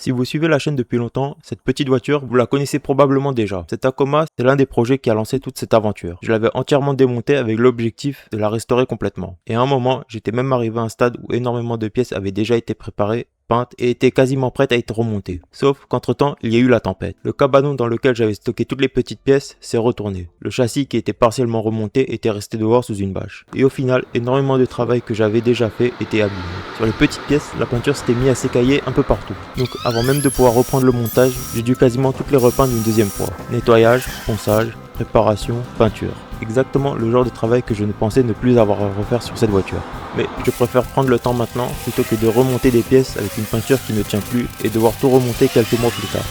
Si vous suivez la chaîne depuis longtemps, cette petite voiture, vous la connaissez probablement déjà. Cette Tacoma, c'est l'un des projets qui a lancé toute cette aventure. Je l'avais entièrement démontée avec l'objectif de la restaurer complètement. Et à un moment, j'étais même arrivé à un stade où énormément de pièces avaient déjà été préparées, peintes et étaient quasiment prêtes à être remontées. Sauf qu'entre-temps, il y a eu la tempête. Le cabanon dans lequel j'avais stocké toutes les petites pièces s'est retourné. Le châssis qui était partiellement remonté était resté dehors sous une bâche. Et au final, énormément de travail que j'avais déjà fait était abîmé. Sur les petites pièces, la peinture s'était mise à s'écailler un peu partout. Donc avant même de pouvoir reprendre le montage, j'ai dû quasiment toutes les repeindre une deuxième fois. Nettoyage, ponçage, préparation, peinture. Exactement le genre de travail que je ne pensais ne plus avoir à refaire sur cette voiture. Mais je préfère prendre le temps maintenant plutôt que de remonter des pièces avec une peinture qui ne tient plus et devoir tout remonter quelques mois plus tard.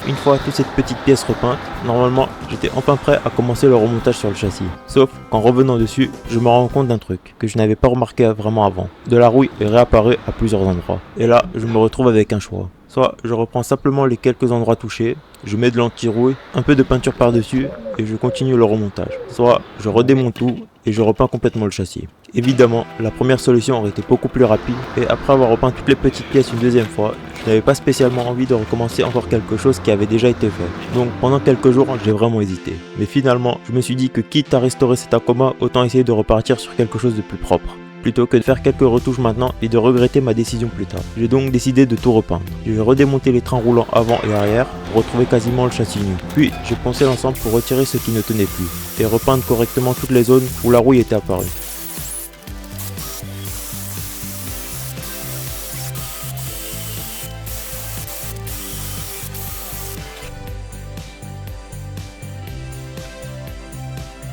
Une fois toute cette petite pièce repeinte, normalement j'étais enfin prêt à commencer le remontage sur le châssis. Sauf qu'en revenant dessus, je me rends compte d'un truc que je n'avais pas remarqué vraiment avant. De la rouille est réapparue à plusieurs endroits. Et là, je me retrouve avec un choix. Soit je reprends simplement les quelques endroits touchés, je mets de l'anti-rouille, un peu de peinture par-dessus et je continue le remontage. Soit je redémonte tout et je repeins complètement le châssis. Évidemment, la première solution aurait été beaucoup plus rapide et après avoir repeint toutes les petites pièces une deuxième fois, je n'avais pas spécialement envie de recommencer encore quelque chose qui avait déjà été fait. Donc pendant quelques jours, j'ai vraiment hésité. Mais finalement, je me suis dit que quitte à restaurer cet Tacoma, autant essayer de repartir sur quelque chose de plus propre, plutôt que de faire quelques retouches maintenant et de regretter ma décision plus tard. J'ai donc décidé de tout repeindre. Je vais redémonter les trains roulants avant et arrière pour retrouver quasiment le châssis nu. Puis j'ai poncé l'ensemble pour retirer ce qui ne tenait plus et repeindre correctement toutes les zones où la rouille était apparue.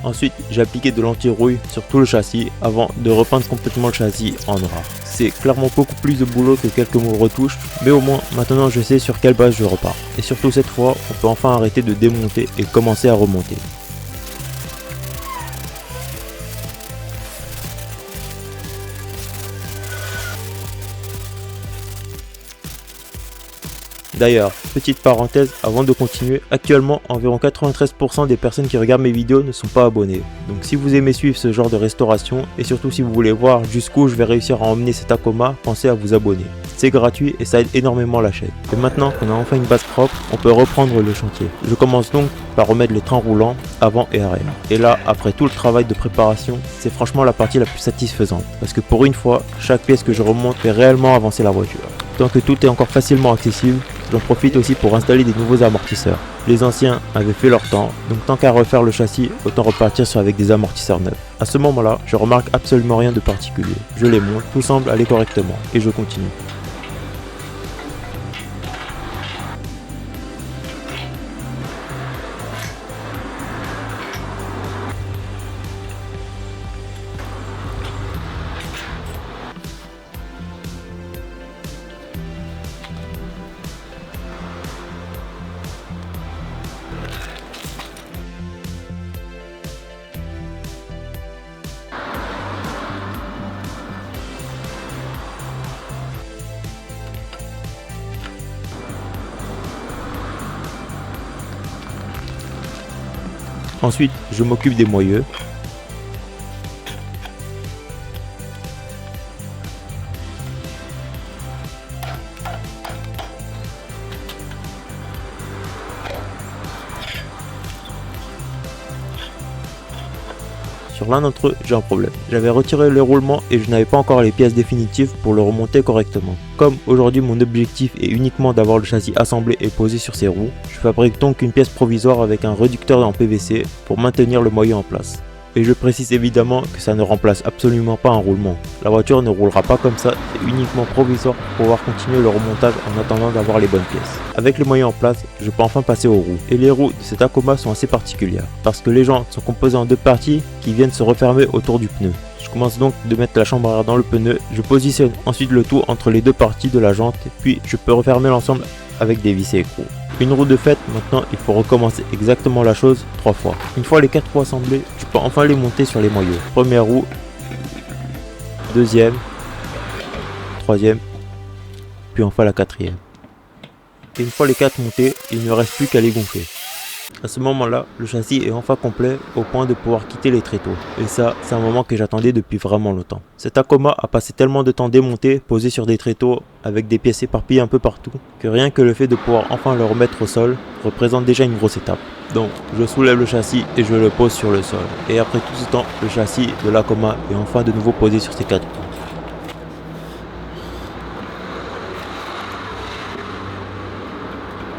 Ensuite, j'ai appliqué de l'anti-rouille sur tout le châssis avant de repeindre complètement le châssis en noir. C'est clairement beaucoup plus de boulot que quelques mots retouches, mais au moins maintenant je sais sur quelle base je repars. Et surtout cette fois, on peut enfin arrêter de démonter et commencer à remonter. D'ailleurs, petite parenthèse avant de continuer, actuellement environ 93% des personnes qui regardent mes vidéos ne sont pas abonnées. Donc si vous aimez suivre ce genre de restauration et surtout si vous voulez voir jusqu'où je vais réussir à emmener cet Tacoma, pensez à vous abonner. C'est gratuit et ça aide énormément la chaîne. Et maintenant qu'on a enfin une base propre, on peut reprendre le chantier. Je commence donc par remettre les trains roulants avant et arrière. Et là, après tout le travail de préparation, c'est franchement la partie la plus satisfaisante. Parce que pour une fois, chaque pièce que je remonte fait réellement avancer la voiture. Tant que tout est encore facilement accessible, j'en profite aussi pour installer des nouveaux amortisseurs. Les anciens avaient fait leur temps, donc tant qu'à refaire le châssis, autant repartir avec des amortisseurs neufs. À ce moment-là, je remarque absolument rien de particulier. Je les monte, tout semble aller correctement, et je continue. Ensuite, je m'occupe des moyeux. Sur l'un d'entre eux, j'ai un problème. J'avais retiré le roulement et je n'avais pas encore les pièces définitives pour le remonter correctement. Comme aujourd'hui mon objectif est uniquement d'avoir le châssis assemblé et posé sur ses roues, je fabrique donc une pièce provisoire avec un réducteur en PVC pour maintenir le moyeu en place. Et je précise évidemment que ça ne remplace absolument pas un roulement. La voiture ne roulera pas comme ça, c'est uniquement provisoire pour pouvoir continuer le remontage en attendant d'avoir les bonnes pièces. Avec le moyen en place, je peux enfin passer aux roues. Et les roues de cette Tacoma sont assez particulières, parce que les jantes sont composées en deux parties qui viennent se refermer autour du pneu. Je commence donc de mettre la chambre à air dans le pneu, je positionne ensuite le tout entre les deux parties de la jante, puis je peux refermer l'ensemble avec des vis et écrous. Une roue de fait, maintenant il faut recommencer exactement la chose 3 fois. Une fois les 4 roues assemblées, tu peux enfin les monter sur les moyeux. Première roue, deuxième, troisième, puis enfin la quatrième. Et une fois les 4 montées, il ne reste plus qu'à les gonfler. À ce moment-là, le châssis est enfin complet au point de pouvoir quitter les tréteaux. Et ça, c'est un moment que j'attendais depuis vraiment longtemps. Cet Tacoma a passé tellement de temps démonté, posé sur des tréteaux, avec des pièces éparpillées un peu partout, que rien que le fait de pouvoir enfin le remettre au sol représente déjà une grosse étape. Donc, je soulève le châssis et je le pose sur le sol. Et après tout ce temps, le châssis de la Tacoma est enfin de nouveau posé sur ses 4 roues.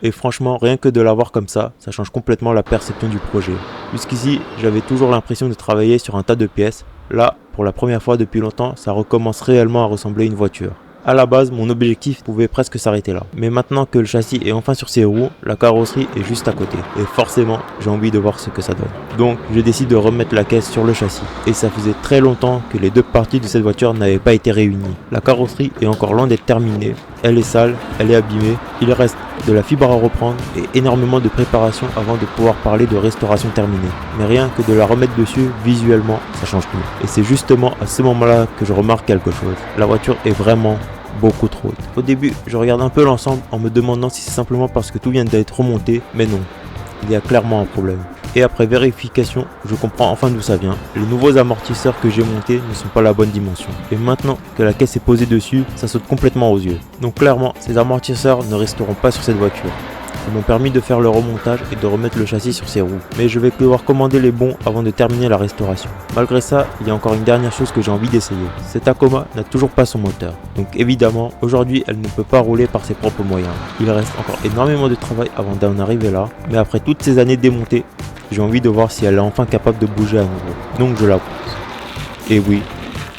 Et franchement, rien que de l'avoir comme ça change complètement la perception du projet. Jusqu'ici, j'avais toujours l'impression de travailler sur un tas de pièces. Là, pour la première fois depuis longtemps, ça recommence réellement à ressembler à une voiture. À la base, mon objectif pouvait presque s'arrêter là. Mais maintenant que le châssis est enfin sur ses roues, la carrosserie est juste à côté. Et forcément, j'ai envie de voir ce que ça donne. Donc, je décide de remettre la caisse sur le châssis. Et ça faisait très longtemps que les deux parties de cette voiture n'avaient pas été réunies. La carrosserie est encore loin d'être terminée. Elle est sale, elle est abîmée. Il reste de la fibre à reprendre et énormément de préparation avant de pouvoir parler de restauration terminée. Mais rien que de la remettre dessus, visuellement, ça change tout. Et c'est justement à ce moment-là que je remarque quelque chose. La voiture est vraiment beaucoup trop haute. Au début, je regarde un peu l'ensemble en me demandant si c'est simplement parce que tout vient d'être remonté, mais non, il y a clairement un problème. Et après vérification, je comprends enfin d'où ça vient. Les nouveaux amortisseurs que j'ai montés ne sont pas la bonne dimension. Et maintenant que la caisse est posée dessus, ça saute complètement aux yeux. Donc clairement, ces amortisseurs ne resteront pas sur cette voiture. Ils m'ont permis de faire le remontage et de remettre le châssis sur ses roues. Mais je vais devoir commander les bons avant de terminer la restauration. Malgré ça, il y a encore une dernière chose que j'ai envie d'essayer. Cette Tacoma n'a toujours pas son moteur. Donc évidemment, aujourd'hui, elle ne peut pas rouler par ses propres moyens. Il reste encore énormément de travail avant d'en arriver là. Mais après toutes ces années démontées, j'ai envie de voir si elle est enfin capable de bouger à nouveau. Donc je la pousse. Et oui,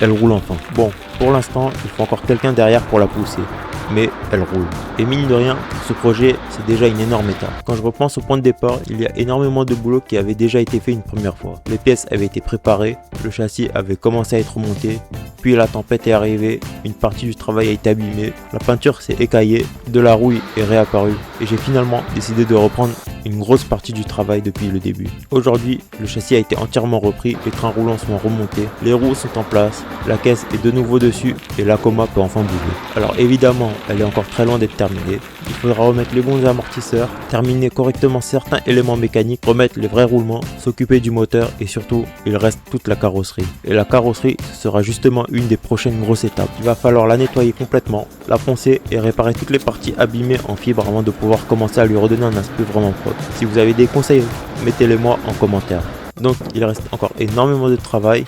elle roule enfin. Bon, pour l'instant, il faut encore quelqu'un derrière pour la pousser. Mais elle roule. Et mine de rien, pour ce projet, c'est déjà une énorme étape. Quand je repense au point de départ, il y a énormément de boulot qui avait déjà été fait une première fois. Les pièces avaient été préparées, le châssis avait commencé à être remonté, puis la tempête est arrivée, une partie du travail a été abîmée, la peinture s'est écaillée, de la rouille est réapparue, et j'ai finalement décidé de reprendre une grosse partie du travail depuis le début. Aujourd'hui, le châssis a été entièrement repris, les trains roulants sont remontés, les roues sont en place, la caisse est de nouveau dessus et la Tacoma peut enfin bouger. Alors évidemment, elle est encore très loin d'être terminée. Il faudra remettre les bons amortisseurs, terminer correctement certains éléments mécaniques, remettre les vrais roulements, s'occuper du moteur et surtout, il reste toute la carrosserie. Et la carrosserie, ce sera justement une des prochaines grosses étapes. Il va falloir la nettoyer complètement, la poncer et réparer toutes les parties abîmées en fibre avant de pouvoir commencer à lui redonner un aspect vraiment propre. Si vous avez des conseils, mettez-les moi en commentaire. Donc il reste encore énormément de travail,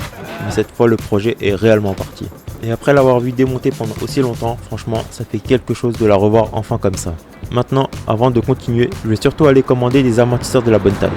mais cette fois le projet est réellement parti. Et après l'avoir vu démonter pendant aussi longtemps, franchement ça fait quelque chose de la revoir enfin comme ça. Maintenant, avant de continuer, je vais surtout aller commander des amortisseurs de la bonne taille.